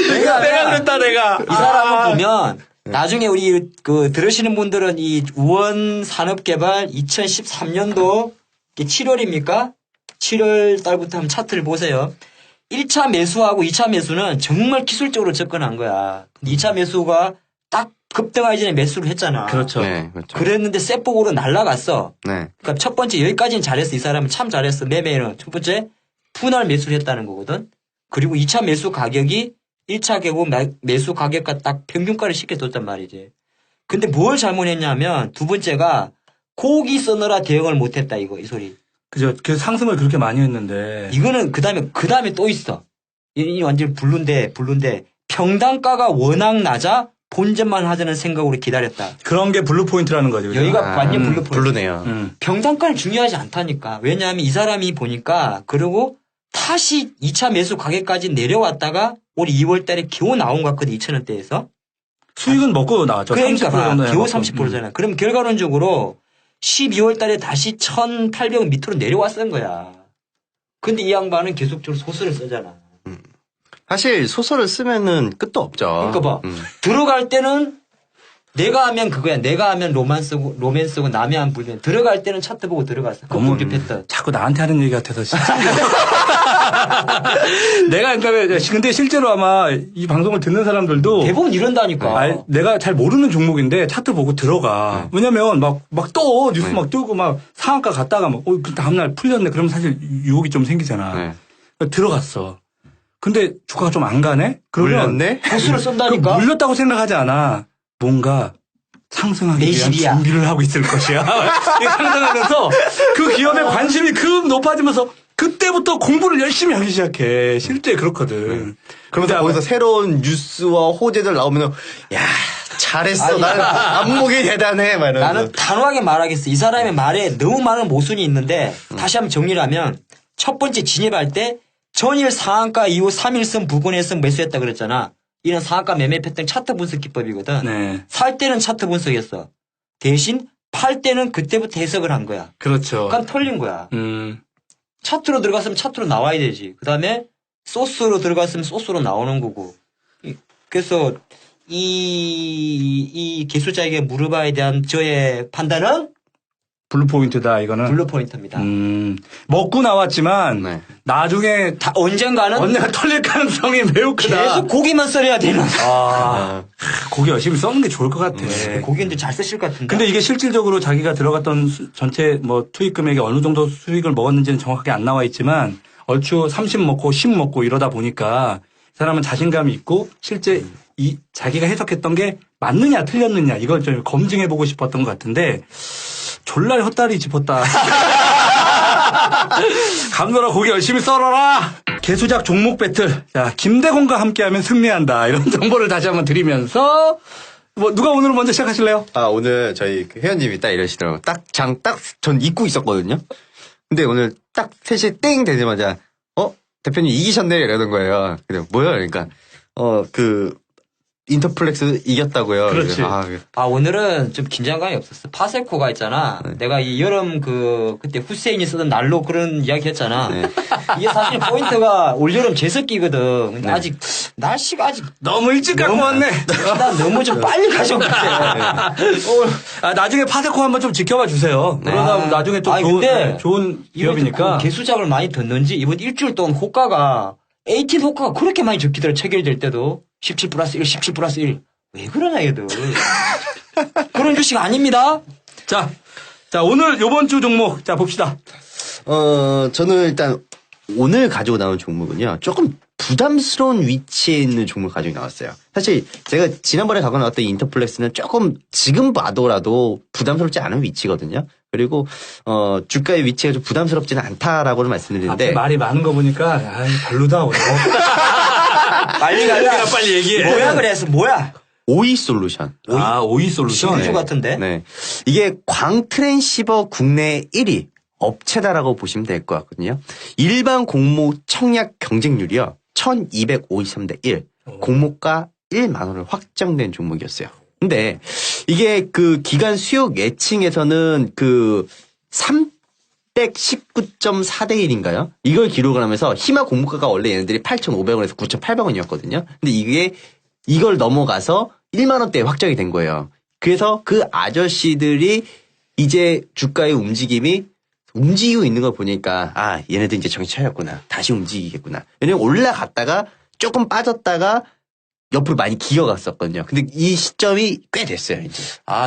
내가 그랬다 내가. 이 사람을 보면 나중에 우리 들으시는 분들은 이 우원 산업개발 2013년도 7월입니까? 7월 달부터 한번 차트를 보세요. 1차 매수하고 2차 매수는 정말 기술적으로 접근한 거야. 2차 매수가 딱 급등하기 전에 매수를 했잖아. 그렇죠. 네, 그렇죠. 그랬는데 셋복으로 날라갔어. 네. 그러니까 첫 번째 여기까지는 잘했어. 이 사람은 참 잘했어. 매매는 첫 번째 분할 매수를 했다는 거거든. 그리고 2차 매수 가격이 1차 매수 가격과 딱 평균가를 시켜줬단 말이지. 근데 뭘 잘못했냐면 두 번째가 고기 써느라 대응을 못했다 이 소리. 그죠. 그 상승을 그렇게 많이 했는데. 이거는 그 다음에 또 있어. 이 완전 블루인데 평단가가 워낙 낮아 본전만 하자는 생각으로 기다렸다. 그런 게 블루 포인트라는 거죠. 그죠? 여기가 완전 블루 포인트. 블루네요. 평단가는 중요하지 않다니까. 왜냐하면 이 사람이 보니까 그리고 다시 2차 매수 가격까지 내려왔다가 올 2월 달에 겨우 나온 것 같거든. 2,000원대에서. 수익은 먹고 나왔죠. 그러니까 30% 정도 겨우 30%잖아. 그럼 결과론적으로 12월 달에 다시 1,800원 밑으로 내려왔던 거야. 근데 이 양반은 계속적으로 소설을 쓰잖아. 사실 소설을 쓰면은 끝도 없죠. 그러니까 봐. 들어갈 때는 내가 하면 그거야. 내가 하면 로맨스고 남이 하면 불면. 들어갈 때는 차트 보고 들어갔어. 급등주 패턴. 자꾸 나한테 하는 얘기 같아서 진짜. 내가 그러니까 근데 실제로 아마 이 방송을 듣는 사람들도 대부분 이런다니까. 내가 잘 모르는 종목인데 차트 보고 들어가. 왜냐면 막 또 뉴스 네. 막 뜨고 막 상한가 갔다가 막 그 다음날 풀렸네. 그러면 사실 유혹이 좀 생기잖아. 네. 그러니까 들어갔어. 근데 주가가 좀 안 가네? 그러면 물렸네? 고수를 쓴다니까. 물렸다고 생각하지 않아. 뭔가 상승하기 위한 매실이야. 준비를 하고 있을 것이야. 상승하면서 그 기업의 관심이 급 높아지면서 그때부터 공부를 열심히 하기 시작해. 실제 그렇거든. 그러면서 거기서 새로운 뉴스와 호재들 나오면 야 잘했어. 아니, 나는 안목이 대단해. 막 이러면서. 나는 단호하게 말하겠어. 이 사람의 말에 너무 많은 모순이 있는데 다시 한번 정리를 하면 첫 번째 진입할 때 전일 상한가 이후 3일선 부근에서 매수했다 그랬잖아. 이런 상한가 매매 패턴 차트 분석 기법이거든. 네. 살 때는 차트 분석했어. 대신 팔 때는 그때부터 해석을 한 거야. 그렇죠. 그러니까 털린 거야. 음. 차트로 들어갔으면 차트로 나와야 되지. 그 다음에 소스로 들어갔으면 소스로 나오는 거고. 그래서 이 개수자에게 물어봐야 대한 저의 판단은 블루 포인트다 이거는. 블루 포인트입니다. 먹고 나왔지만 네. 나중에 언젠가는 털릴 가능성이 매우 크다. 계속 고기만 썰어야 되는. 고기 열심히 써는 게 좋을 것 같아. 고기인데 잘 쓰실 것 같은데. 근데 이게 실질적으로 자기가 들어갔던 전체 투입 금액이 어느 정도 수익을 먹었는지는 정확하게 안 나와 있지만 얼추 30 먹고 10 먹고 이러다 보니까 이 사람은 자신감이 있고 실제 이 자기가 해석했던 게 맞느냐 틀렸느냐 이걸 좀 검증해보고 싶었던 것 같은데 졸라 헛다리 짚었다. 감독아 고기 열심히 썰어라. 개수작 종목 배틀. 자, 김대곤과 함께하면 승리한다. 이런 정보를 다시 한번 드리면서 뭐 누가 오늘 먼저 시작하실래요? 오늘 저희 그 회원님이 딱 이러시더라고요. 전 잊고 있었거든요. 근데 오늘 딱 3시 땡 되자마자, 대표님 이기셨네, 이러는 거예요. 근데 뭐야? 그러니까, 인터플렉스 이겼다고요. 그렇지. 그래서, 오늘은 좀 긴장감이 없었어. 파세코가 있잖아. 내가 이 여름 그때 후세인이 쓰던 난로 그런 이야기 했잖아. 네. 이게 사실 포인트가 올여름 제습기거든. 근데 네. 아직, 날씨가 아직, 너무 일찍 갖고 왔네. 난 너무 좀 빨리 가져온 것 같아. 나중에 파세코 한번 좀 지켜봐 주세요. 그러다 나중에 또 좋은 기업이니까. 개수작을 많이 듣는지 이번 일주일 동안 호가가 18 호가가 그렇게 많이 적히더라. 체결될 때도 17 플러스 1, 17 플러스 1. 왜 그러냐 얘들. 그런 주식 아닙니다. 자, 오늘 요번 주 종목 자 봅시다. 저는 일단 오늘 가지고 나온 종목은요. 조금 부담스러운 위치에 있는 종목을 가지고 나왔어요. 사실 제가 지난번에 갖고 나왔던 인터플렉스는 조금 지금 봐도라도 부담스럽지 않은 위치거든요. 그리고 주가의 위치가 좀 부담스럽지는 않다라고는 말씀드리는데 앞에 말이 많은 거 보니까 별로다. 빨리 가자. 빨리 얘기해. 뭐야 그래서 뭐야? 오이 솔루션. 오이 솔루션. 신규주 같은데? 네. 이게 광트랜시버 국내 1위 업체다라고 보시면 될 것 같거든요. 일반 공모 청약 경쟁률이요. 1253대 1. 공모가 1만 원을 확정된 종목이었어요. 근데 이게 그 기간 수요 예칭에서는 319.4대 1인가요? 이걸 기록을 하면서 희망 공모가가 원래 얘네들이 8,500원에서 9,800원이었거든요. 근데 이걸 넘어가서 1만 원대에 확정이 된 거예요. 그래서 그 아저씨들이 이제 주가의 움직이고 있는 걸 보니까 얘네들 이제 정신 차렸구나. 다시 움직이겠구나. 왜냐면 올라갔다가 조금 빠졌다가 옆으로 많이 기어갔었거든요. 근데 이 시점이 꽤 됐어요, 이제.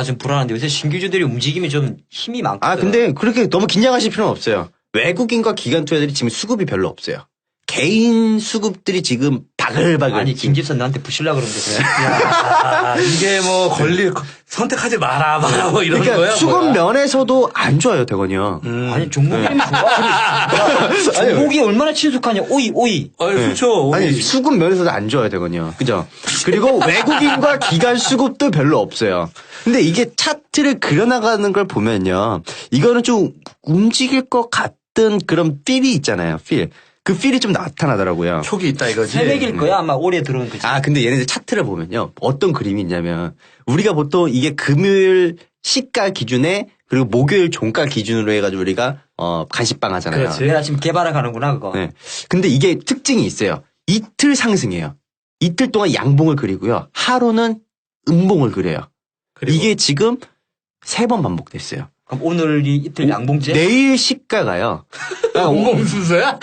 좀 불안한데 요새 신규주들이 움직임이 좀 힘이 많거든. 근데 그렇게 너무 긴장하실 필요는 없어요. 외국인과 기관 투자들이 지금 수급이 별로 없어요. 개인 수급들이 지금 바글바글. 아니 김집선 나한테 부실라 그러는데 이게 뭐 선택하지 마라 뭐 이런 그러니까 거야. 수급 뭐야? 면에서도 안 좋아요, 대건이요. 아니 종목 이름이 좋아. 종목이 얼마나 친숙하냐. 오이. 그렇죠. 아니 수급 면에서도 안 좋아요, 대건이요. 그죠? 그리고 외국인과 기관 수급도 별로 없어요. 근데 이게 차트를 그려나가는 걸 보면요, 이거는 좀 움직일 것 같은 그런 필이 있잖아요, 필. 그 필이 좀 나타나더라고요. 촉이 있다 이거지. 새벽일 거야 아마 올해 들어온 거지. 근데 얘네들 차트를 보면요, 어떤 그림이 있냐면, 우리가 보통 이게 금요일 시가 기준에, 그리고 목요일 종가 기준으로 해가지고 우리가, 간식방 하잖아요. 그렇지. 내가 지금 개발을 가는구나 그거. 네. 근데 이게 특징이 있어요. 이틀 상승해요. 이틀 동안 양봉을 그리고요. 하루는 음봉을 그려요. 그리고 이게 지금 3번 반복됐어요. 그럼 오늘이 이틀 양봉제? 내일 시가가요. 운봉순서야?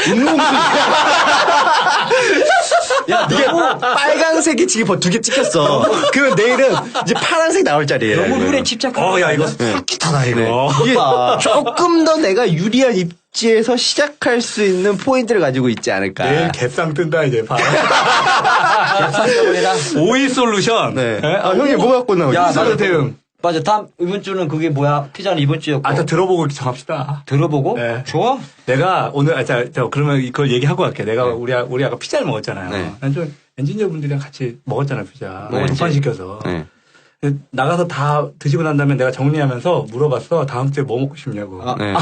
야, 이게 빨강색이 지금 2개 찍혔어. 그러면 내일은 이제 파란색 나올 자리예요. 너무 이거는. 룰에 집착하고. 야 이거 솔깃하다 이거. 이게 조금 더 내가 유리한 입지에서 시작할 수 있는 포인트를 가지고 있지 않을까. 내일 갭상 뜬다 이제. 개발해라. 오이 솔루션. 네. 형님 뭐 갖고 나오지? 야, 이사도 대응. 맞아. 다음 이번 주는 그게 뭐야? 피자는 이번 주였고. 다 들어보고 정합시다. 들어보고? 네. 좋아. 내가 오늘 그러면 이걸 얘기하고 갈게. 내가 우리 아까 피자를 먹었잖아요. 네. 난 좀 엔지니어 분들이랑 같이 먹었잖아요 피자. 네. 두판 시켜서. 네. 나가서 다 드시고 난 다음에 내가 정리하면서 물어봤어. 다음 주에 뭐 먹고 싶냐고. 네.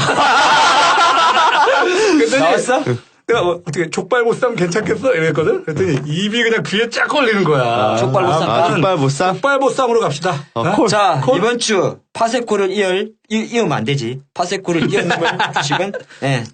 그랬더니 나왔어? 내가 어떻게 족발보쌈 괜찮겠어? 이랬거든. 그랬더니 입이 그냥 귀에 쫙 걸리는 거야. 족발보쌈. 족발보쌈? 족발보쌈으로 갑시다. 콜. 자, 콜? 이번 주 파세코를 이으면 안 되지. 파세코를 이은 주식은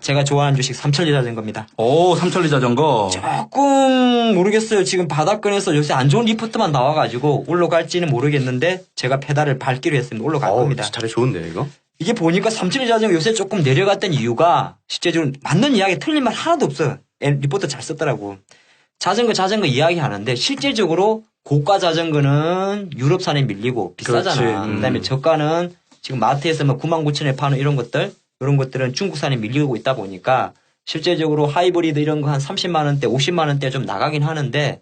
제가 좋아하는 주식 삼천리 자전거입니다. 오, 삼천리 자전거. 조금 모르겠어요. 지금 바닥권에서 요새 안 좋은 리포트만 나와가지고 올라갈지는 모르겠는데 제가 페달을 밟기로 했습니다. 올라갈 겁니다. 자리 좋은데, 이거? 이게 보니까 삼천리 자전거 요새 조금 내려갔던 이유가 실제적으로 맞는 이야기 틀린 말 하나도 없어요. 리포트 잘 썼더라고. 자전거 이야기 하는데 실질적으로 고가 자전거는 유럽산에 밀리고 비싸잖아. 그렇지. 그다음에 저가는 지금 마트에서 뭐 99,000원에 파는 이런 것들은 중국산에 밀리고 있다 보니까 실제적으로 하이브리드 이런 거 한 30만 원대, 50만 원대 좀 나가긴 하는데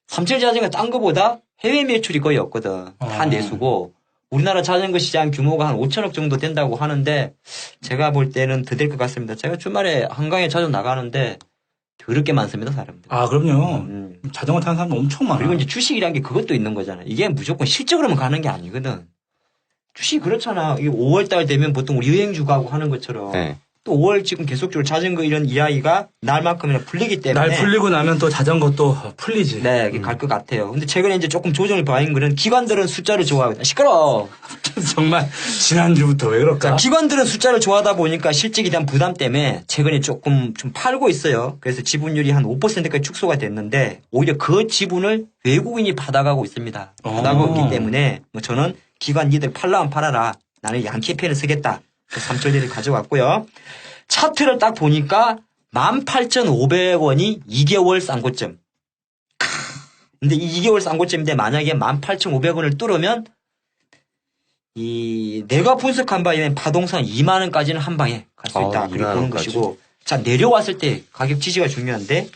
삼철 자전거 딴 거보다 해외 매출이 거의 없거든. 다 내수고. 우리나라 자전거 시장 규모가 한 5천억 정도 된다고 하는데 제가 볼 때는 더 될 것 같습니다. 제가 주말에 한강에 자주 나가는데 더럽게 많습니다, 사람들. 아, 그럼요. 자전거 타는 사람 엄청 많아. 그리고 이제 주식이란 게 그것도 있는 거잖아. 이게 무조건 실적으로만 가는 게 아니거든. 주식 그렇잖아. 이게 5월달 되면 보통 우리 여행주 가고 하는 것처럼 네. 또 5월 지금 계속적으로 자전거 이런 이야기가 날만큼이나 풀리기 때문에 날 풀리고 나면 또 자전거 또 풀리지. 네, 갈 것 같아요. 근데 최근에 이제 조금 조정을 봐인 거는 기관들은 숫자를 좋아하거든. 시끄러워. 정말 지난주부터 왜 자, 그럴까? 기관들은 숫자를 좋아하다 보니까 실적에 대한 부담 때문에 최근에 조금 좀 팔고 있어요. 그래서 지분율이 한 5%까지 축소가 됐는데 오히려 그 지분을 외국인이 받아가고 있습니다. 받아가고 있기 때문에 뭐 저는 기관 니들 팔라면 팔아라. 나는 양키 펜을 쓰겠다. 그래서 3천리를 가져왔고요. 차트를 딱 보니까 18,500원이 2개월 싼고점. 근데 이 2개월 싼고점인데 만약에 18,500원을 뚫으면 내가 분석한 바에는 파동선 2만 원까지는 한 방에 갈 수 있다. 2만 그렇게 보는 원까지. 것이고. 자, 내려왔을 때 가격 지지가 중요한데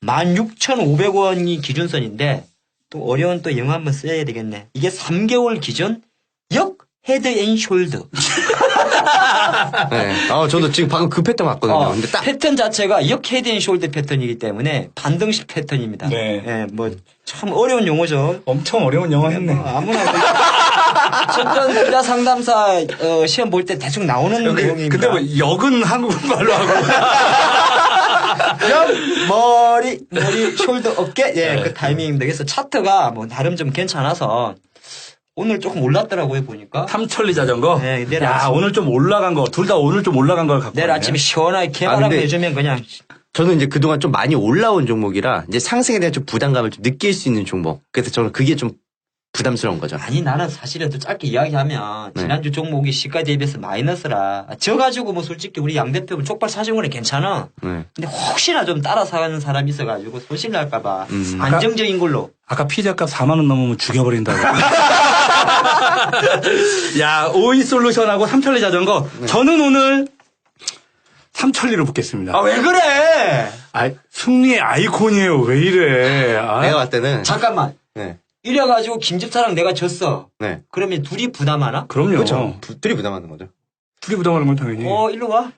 16,500원이 기준선인데 또 어려운 또 영어 한번 써야 되겠네. 이게 3개월 기준 역 헤드 앤 숄더. 네. 저도 지금 방금 그 패턴 봤거든요. 근데 딱 패턴 자체가 역 헤드 앤 숄더 패턴이기 때문에 반등식 패턴입니다. 네. 예, 뭐 참 어려운 용어죠. 엄청 어려운 영어 했네. 뭐 아무나 전전 투자 상담사 시험 볼 때 대충 나오는 내용입니다. 근데 뭐 역은 한국말로 하고. 머리, 숄더, 어깨, 예, 그 타이밍입니다. 그래서 차트가 뭐 나름 좀 괜찮아서 오늘 조금 올랐더라고요, 보니까. 삼천리 자전거. 네, 내일 야, 아침- 오늘 좀 올라간 거. 둘 다 오늘 좀 올라간 걸 갖고. 내일 왔네. 아침에 시원하게 개바람 근데- 해주면 그냥 저는 이제 그동안 좀 많이 올라온 종목이라 이제 상승에 대한 좀 부담감을 좀 느낄 수 있는 종목. 그래서 저는 그게 좀 부담스러운 거죠. 아니 나는 사실은 또 짧게 이야기하면 네. 지난주 종목이 시가 대비해서 마이너스라 저 가지고 뭐 솔직히 우리 양 대표 족발 사준 거는 괜찮아. 네. 근데 혹시나 좀 따라 사가는 사람이 있어가지고 손실 날까봐 음. 안정적인 걸로. 아까 피자값 4만 원 넘으면 죽여버린다고. 야, 오이 솔루션하고 삼천리 자전거. 저는 오늘 삼천리로 붙겠습니다. 아 왜 그래? 아, 승리의 아이콘이에요. 왜 이래? 아, 내가 봤을 때는 잠깐만. 네. 이래가지고 김집사랑 내가 졌어. 네. 그러면 둘이 부담하나? 그럼요. 그렇죠. 둘이 부담하는 거죠. 둘이 부담하는 건 당연히. 일로 와.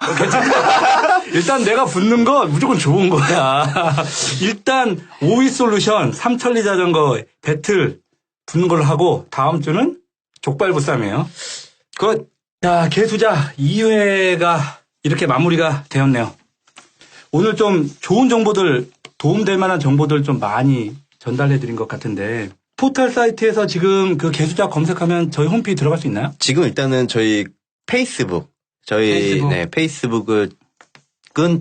일단 내가 붙는 건 무조건 좋은 거야. 일단 오이 솔루션, 삼천리 자전거 배틀 붙는 걸로 하고 다음 주는 족발 부쌈이에요. 자, 개투자 2회가 이렇게 마무리가 되었네요. 오늘 좀 좋은 정보들, 도움될 만한 정보들 좀 많이 전달해 드린 것 같은데 포털 사이트에서 지금 그 개투자 검색하면 저희 홈페이지 들어갈 수 있나요? 지금 일단은 저희 페이스북. 네, 페이스북을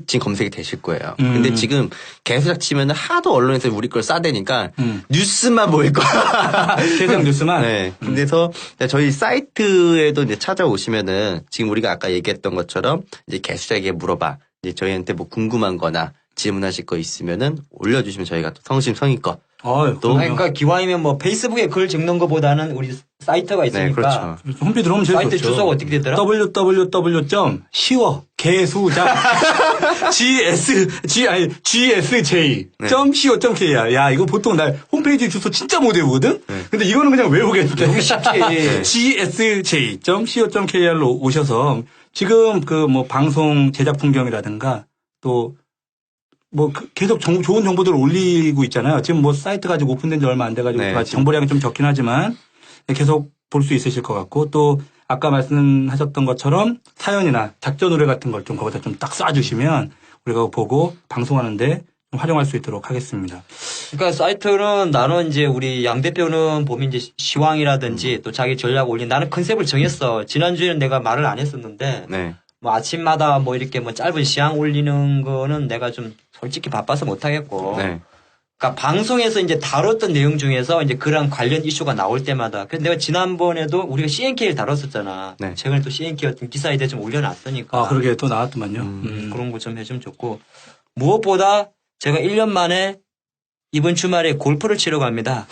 지금 검색이 되실 거예요. 근데 지금 개수작 치면은 하도 언론에서 우리 걸 싸대니까 뉴스만 보일 거야. 세상 뉴스만. 네. 그래서 저희 사이트에도 이제 찾아오시면은 지금 우리가 아까 얘기했던 것처럼 이제 개수작에게 물어봐. 이제 저희한테 뭐 궁금한 거나 질문하실 거 있으면은 올려주시면 저희가 또 성심성의껏 또 그러니까 기왕이면 뭐 페이스북에 글 적는 것보다는 우리 사이트가 있으니까. 네, 그렇죠. 홈페이지 들어오면 제일 사이트 좋죠. 주소가 어떻게 되더라? www.쉬워 개수장 gsj.co.kr. 야, 이거 보통 나 홈페이지 주소 진짜 못 외우거든? 근데 이거는 그냥 외우겠는데. 너무 쉽지. gsj.co.kr로 오셔서 지금 그 뭐 방송 제작 풍경이라든가 또 뭐 계속 좋은 정보들을 올리고 있잖아요. 지금 뭐 사이트 가지고 오픈된 지 얼마 안 돼가지고 네, 정보량이 좀 적긴 하지만 계속 볼 수 있으실 것 같고 또 아까 말씀하셨던 것처럼 사연이나 작전 의뢰 같은 걸 좀 거기다 좀 딱 쏴주시면 우리가 보고 방송하는데 좀 활용할 수 있도록 하겠습니다. 그러니까 사이트는 나는 이제 우리 양 대표는 보면 이제 시황이라든지 또 자기 전략 올린 나는 컨셉을 정했어. 지난주에는 내가 말을 안 했었는데 네. 뭐 아침마다 뭐 이렇게 뭐 짧은 시황 올리는 거는 내가 좀 솔직히 바빠서 못 하겠고. 네. 그러니까 방송에서 이제 다뤘던 내용 중에서 이제 그런 관련 이슈가 나올 때마다. 그래서 내가 지난번에도 우리가 CNK를 다뤘었잖아. 네. 최근에 또 CNK 어떤 기사에 대해 좀 올려놨으니까. 아, 그러게 또 나왔더만요. 그런 거 좀 해주면 좋고. 무엇보다 제가 1년 만에 이번 주말에 골프를 치러 갑니다.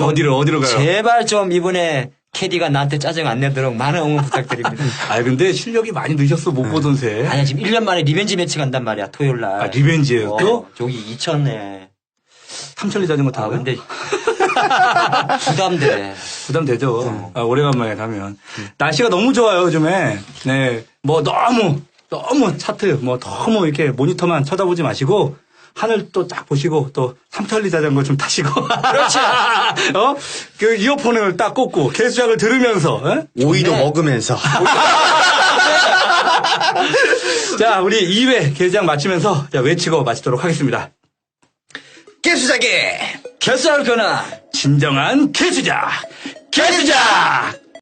어디로 가요? 제발 좀 이번에 캐디가 나한테 짜증 안 내도록 많은 응원 부탁드립니다. 아, 근데 실력이 많이 늦었어, 못 보던 새. 아니야, 지금 1년 만에 리벤지 매치 간단 말이야, 토요일 날. 아, 리벤지예요, 또? 저기 2000에. 삼천리 자전거 타고. 근데 부담돼. 부담되죠. 오래간만에 가면. 날씨가 너무 좋아요, 요즘에. 네. 뭐 너무 차트, 뭐 너무 이렇게 모니터만 쳐다보지 마시고, 하늘 또 딱 보시고, 또 삼천리 자전거 좀 타시고. 그렇지. 그 이어폰을 딱 꽂고, 개수작을 들으면서, 오이도 먹으면서. 자, 우리 2회 개수작 마치면서, 자, 외치고 마치도록 하겠습니다. 개수작이 결사할 거나. 진정한 개수작! 개수작!